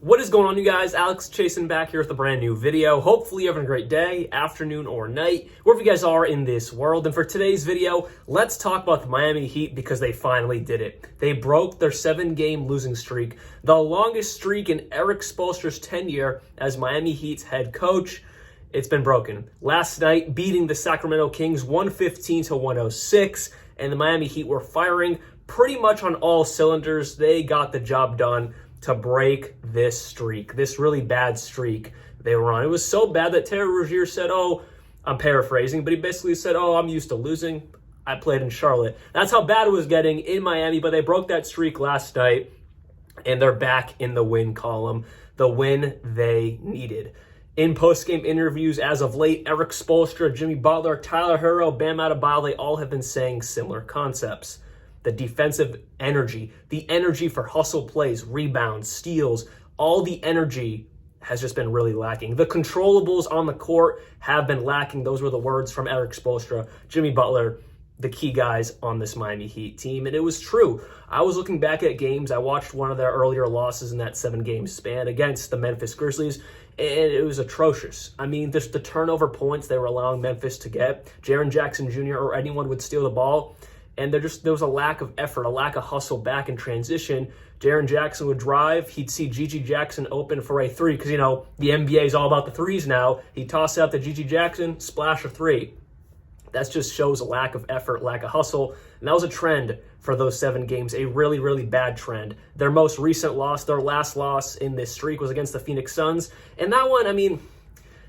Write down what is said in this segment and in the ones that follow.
What is going on, you guys? Alex Chasen back here with a brand new video. Hopefully you're having a great day, afternoon, or night, wherever you guys are in this world. And for today's video, let's talk about the Miami Heat because they finally did it. They broke their 7-game losing streak, the longest streak in Erik Spoelstra's tenure as Miami Heat's head coach. It's been broken. Last night, beating the Sacramento Kings 115-106, and the Miami Heat were firing pretty much on all cylinders. They got the job done to break this streak, this really bad streak they were on. It was so bad that Rozier said, I'm paraphrasing, but he basically said, I'm used to losing. I played in Charlotte. That's how bad it was getting in Miami, but they broke that streak last night, and they're back in the win column, the win they needed. In post-game interviews as of late, Erik Spoelstra, Jimmy Butler, Tyler Herro, Bam Adebayo, they all have been saying similar concepts. The defensive energy, the energy for hustle plays, rebounds, steals, all the energy has just been really lacking. The controllables on the court have been lacking. Those were the words from Erik Spoelstra, Jimmy Butler, the key guys on this Miami Heat team. And it was true. I was looking back at games. I watched one of their earlier losses in that 7-game span against the Memphis Grizzlies, and it was atrocious. I mean, just the turnover points they were allowing Memphis to get. Jaren Jackson Jr. or anyone would steal the ball, and there was a lack of effort, a lack of hustle back in transition. Jaren Jackson would drive. He'd see Gigi Jackson open for a three because, the NBA is all about the threes now. He'd toss out to Gigi Jackson, splash a three. That just shows a lack of effort, lack of hustle. And that was a trend for those 7 games, a really, really bad trend. Their most recent loss, their last loss in this streak was against the Phoenix Suns. And that one,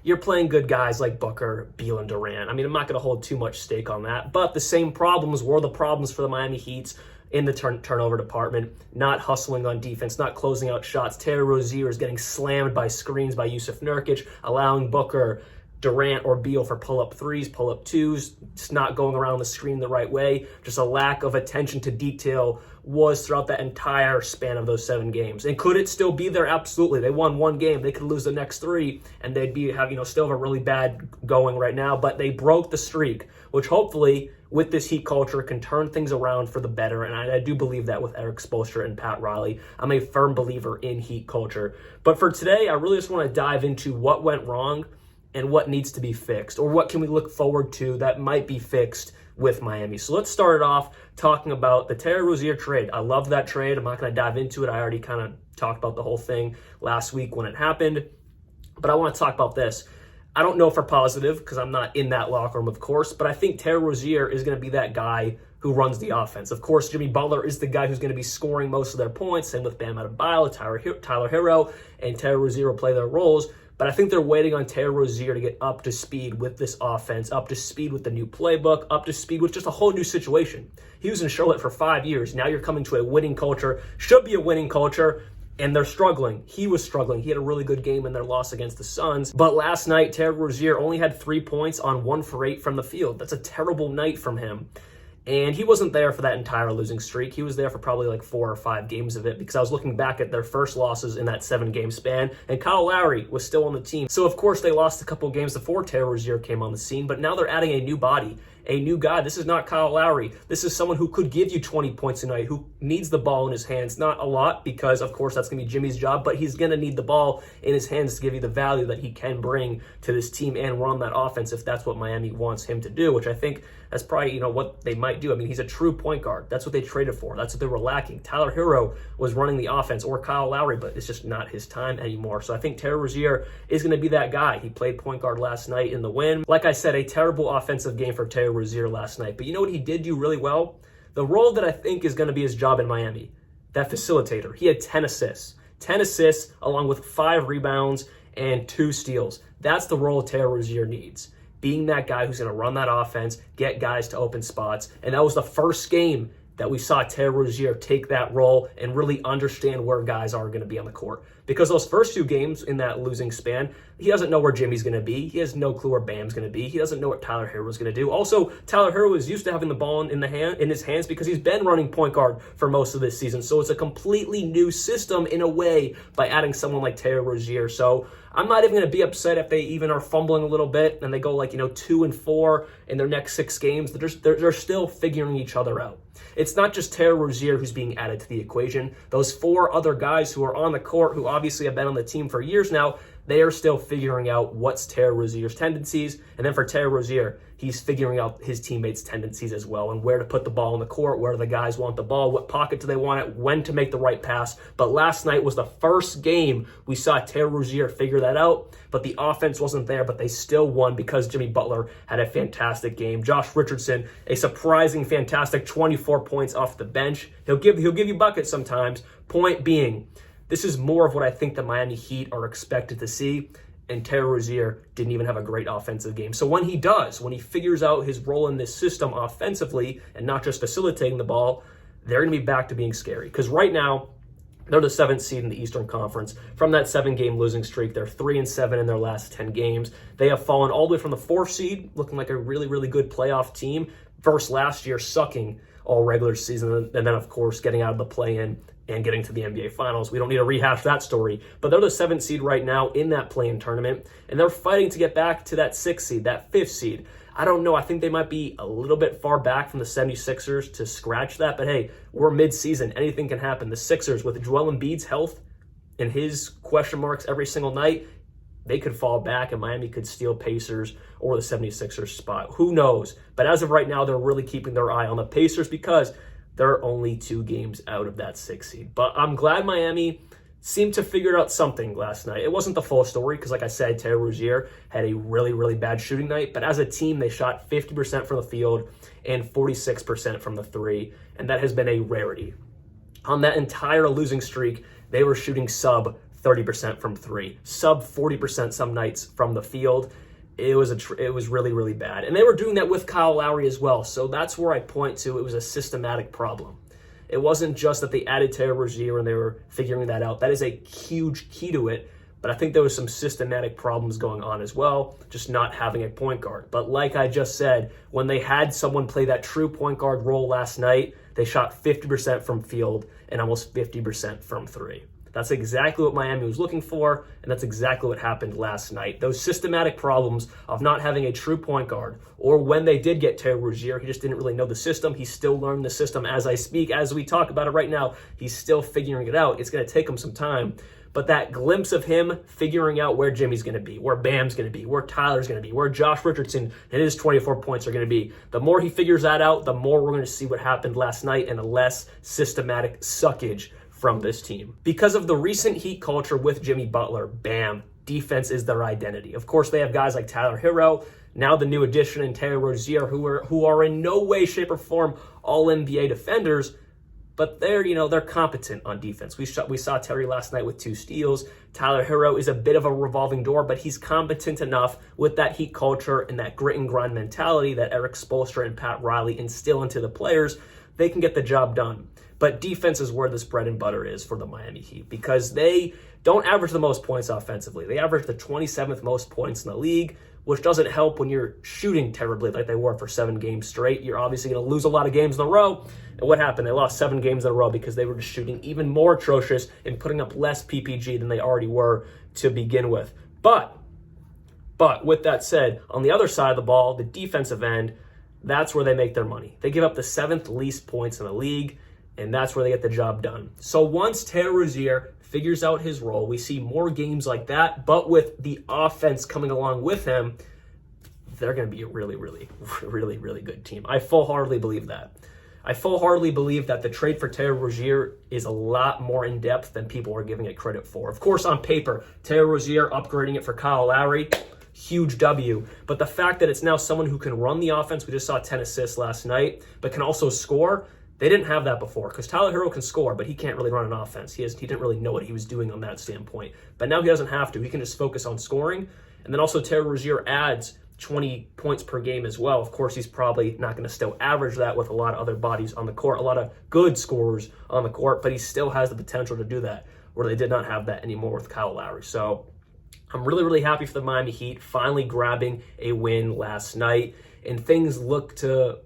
you're playing good guys like Booker, Beal, and Durant. I'm not going to hold too much stake on that. But the same problems were the problems for the Miami Heat in the turnover department, not hustling on defense, not closing out shots. Rozier is getting slammed by screens by Jusuf Nurkic, allowing Booker, Durant, or Beal for pull-up threes, pull-up twos, just not going around the screen the right way. Just a lack of attention to detail was throughout that entire span of those 7 games. And could it still be there? Absolutely. They won 1 game. They could lose the next 3, and they'd still have a really bad going right now. But they broke the streak, which hopefully with this Heat culture can turn things around for the better. And I do believe that with Erik Spoelstra and Pat Riley. I'm a firm believer in Heat culture. But for today, I really just want to dive into what went wrong and what needs to be fixed, or what can we look forward to that might be fixed with Miami. So let's start it off talking about the Rozier trade. I love that trade. I'm not going to dive into it. I already kind of talked about the whole thing last week when it happened, but I want to talk about this. I don't know if we're positive because I'm not in that locker room, of course, but I think Rozier is going to be that guy who runs the offense. Of course, Jimmy Butler is the guy who's going to be scoring most of their points, same with Bam Adebayo, Tyler Herro, and Rozier will play their roles. But I think they're waiting on Rozier to get up to speed with this offense, up to speed with the new playbook, up to speed with just a whole new situation. He was in Charlotte for 5 years. Now you're coming to a winning culture, should be a winning culture, and they're struggling. He was struggling. He had a really good game in their loss against the Suns. But last night, Rozier only had 3 points on 1 for 8 from the field. That's a terrible night from him. And he wasn't there for that entire losing streak. He was there for probably like 4 or 5 games of it because I was looking back at their first losses in that 7-game span, and Kyle Lowry was still on the team. So, of course, they lost a couple games before Rozier came on the scene, but now they're adding a new body, a new guy. This is not Kyle Lowry. This is someone who could give you 20 points a night, who needs the ball in his hands. Not a lot because, of course, that's going to be Jimmy's job, but he's going to need the ball in his hands to give you the value that he can bring to this team and run that offense if that's what Miami wants him to do, which I think that's probably, what they might do. He's a true point guard. That's what they traded for. That's what they were lacking. Tyler Herro was running the offense, or Kyle Lowry, but it's just not his time anymore. So I think Rozier is going to be that guy. He played point guard last night in the win. Like I said, a terrible offensive game for Rozier last night. But you know what he did do really well? The role that I think is going to be his job in Miami, that facilitator. He had 10 assists. 10 assists along with 5 rebounds and 2 steals. That's the role Rozier needs. Being that guy who's going to run that offense, get guys to open spots. And that was the first game that we saw Rozier take that role and really understand where guys are going to be on the court. Because those first 2 games in that losing span, he doesn't know where Jimmy's going to be. He has no clue where Bam's going to be. He doesn't know what Tyler Herro's going to do. Also, Tyler Herro is used to having the ball in his hands because he's been running point guard for most of this season. So it's a completely new system in a way by adding someone like Rozier. So I'm not even going to be upset if they even are fumbling a little bit and they go 2-4 in their next 6 games. They're still figuring each other out. It's not just Terry Rozier who's being added to the equation. Those 4 other guys who are on the court, who obviously have been on the team for years now, they are still figuring out what's Terry Rozier's tendencies. And then for Terry Rozier, he's figuring out his teammates' tendencies as well, and where to put the ball on the court, where the guys want the ball, what pocket do they want it, when to make the right pass. But last night was the first game we saw Terry Rozier figure that out, but the offense wasn't there, but they still won because Jimmy Butler had a fantastic game. Josh Richardson, a surprising, fantastic 24 points off the bench. He'll give you buckets sometimes. Point being, this is more of what I think the Miami Heat are expected to see, and Terry Rozier didn't even have a great offensive game. So when he figures out his role in this system offensively and not just facilitating the ball, they're going to be back to being scary. Because right now, they're the 7th seed in the Eastern Conference. From that 7-game losing streak, they're 3-7 in their last 10 games. They have fallen all the way from the 4th seed, looking like a really, really good playoff team, versus last year sucking all regular season, and then, of course, getting out of the play-in and getting to the NBA Finals. We don't need to rehash that story, but they're the 7th seed right now in that play-in tournament, and they're fighting to get back to that 6th seed, that 5th seed. I don't know. I think they might be a little bit far back from the 76ers to scratch that, but hey, we're mid-season. Anything can happen. The Sixers, with Joel Embiid's health and his question marks every single night, they could fall back and Miami could steal Pacers or the 76ers spot. Who knows? But as of right now, they're really keeping their eye on the Pacers because they're only 2 games out of that 6th seed. But I'm glad Miami seemed to figure out something last night. It wasn't the full story because, like I said, Terry Rozier had a really, really bad shooting night. But as a team, they shot 50% from the field and 46% from the 3, and that has been a rarity. On that entire losing streak, they were shooting sub 30% from 3, sub 40% some nights from the field. It was really, really bad. And they were doing that with Kyle Lowry as well. So that's where I point to it was a systematic problem. It wasn't just that they added Terry Rozier and they were figuring that out. That is a huge key to it. But I think there was some systematic problems going on as well, just not having a point guard. But like I just said, when they had someone play that true point guard role last night, they shot 50% from field and almost 50% from 3. That's exactly what Miami was looking for, and that's exactly what happened last night. Those systematic problems of not having a true point guard, or when they did get Terry Rozier, he just didn't really know the system. He's still learning the system as I speak. As we talk about it right now, he's still figuring it out. It's going to take him some time. But that glimpse of him figuring out where Jimmy's going to be, where Bam's going to be, where Tyler's going to be, where Josh Richardson and his 24 points are going to be, the more he figures that out, the more we're going to see what happened last night and a less systematic suckage from this team. Because of the recent Heat culture with Jimmy Butler, Bam, defense is their identity. Of course, they have guys like Tyler Hero, now the new addition in Terry Rozier, who are in no way, shape, or form all-NBA defenders, but they're competent on defense. We saw Terry last night with 2 steals. Tyler Hero is a bit of a revolving door, but he's competent enough with that Heat culture and that grit and grind mentality that Eric Spoelstra and Pat Riley instill into the players. They can get the job done. But defense is where this bread and butter is for the Miami Heat because they don't average the most points offensively. They average the 27th most points in the league, which doesn't help when you're shooting terribly like they were for 7 games straight. You're obviously going to lose a lot of games in a row. And what happened? They lost 7 games in a row because they were just shooting even more atrocious and putting up less PPG than they already were to begin with. But with that said, on the other side of the ball, the defensive end, that's where they make their money. They give up the 7th least points in the league, and that's where they get the job done. So once Terry Rozier figures out his role, we see more games like that, but with the offense coming along with him, they're going to be a really, really, really, really good team. I full-heartedly believe that. I full-heartedly believe that the trade for Terry Rozier is a lot more in-depth than people are giving it credit for. Of course, on paper, Terry Rozier upgrading it for Kyle Lowry, huge W. But the fact that it's now someone who can run the offense, we just saw 10 assists last night, but can also score, they didn't have that before because Tyler Hero can score, but he can't really run an offense. He didn't really know what he was doing on that standpoint. But now he doesn't have to. He can just focus on scoring. And then also Terry Rozier adds 20 points per game as well. Of course, he's probably not going to still average that with a lot of other bodies on the court, a lot of good scorers on the court, but he still has the potential to do that, where they did not have that anymore with Kyle Lowry. So I'm really, really happy for the Miami Heat finally grabbing a win last night, and things look to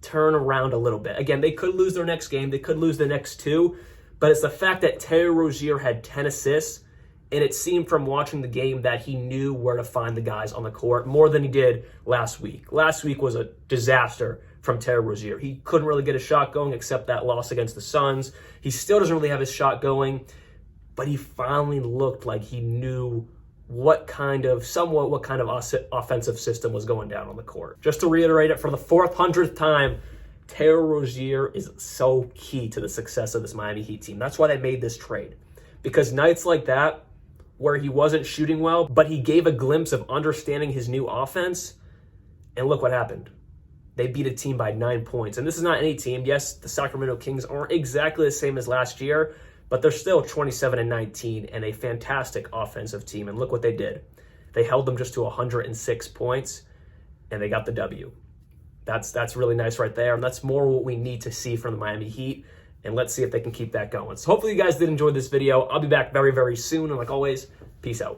turn around a little bit. Again, they could lose their next game. They could lose the next 2, but it's the fact that Terry Rozier had 10 assists, and it seemed from watching the game that he knew where to find the guys on the court more than he did last week. Last week was a disaster from Terry Rozier. He couldn't really get a shot going except that loss against the Suns. He still doesn't really have his shot going, but he finally looked like he knew what kind of offensive system was going down on the court. Just to reiterate it for the 400th time, Terry Rozier is so key to the success of this Miami Heat team. That's why they made this trade. Because nights like that, where he wasn't shooting well, but he gave a glimpse of understanding his new offense, and look what happened. They beat a team by 9 points. And this is not any team. Yes, the Sacramento Kings aren't exactly the same as last year, but they're still 27-19 and a fantastic offensive team. And look what they did. They held them just to 106 points, and they got the W. That's really nice right there, and that's more what we need to see from the Miami Heat, and let's see if they can keep that going. So hopefully you guys did enjoy this video. I'll be back very, very soon, and like always, peace out.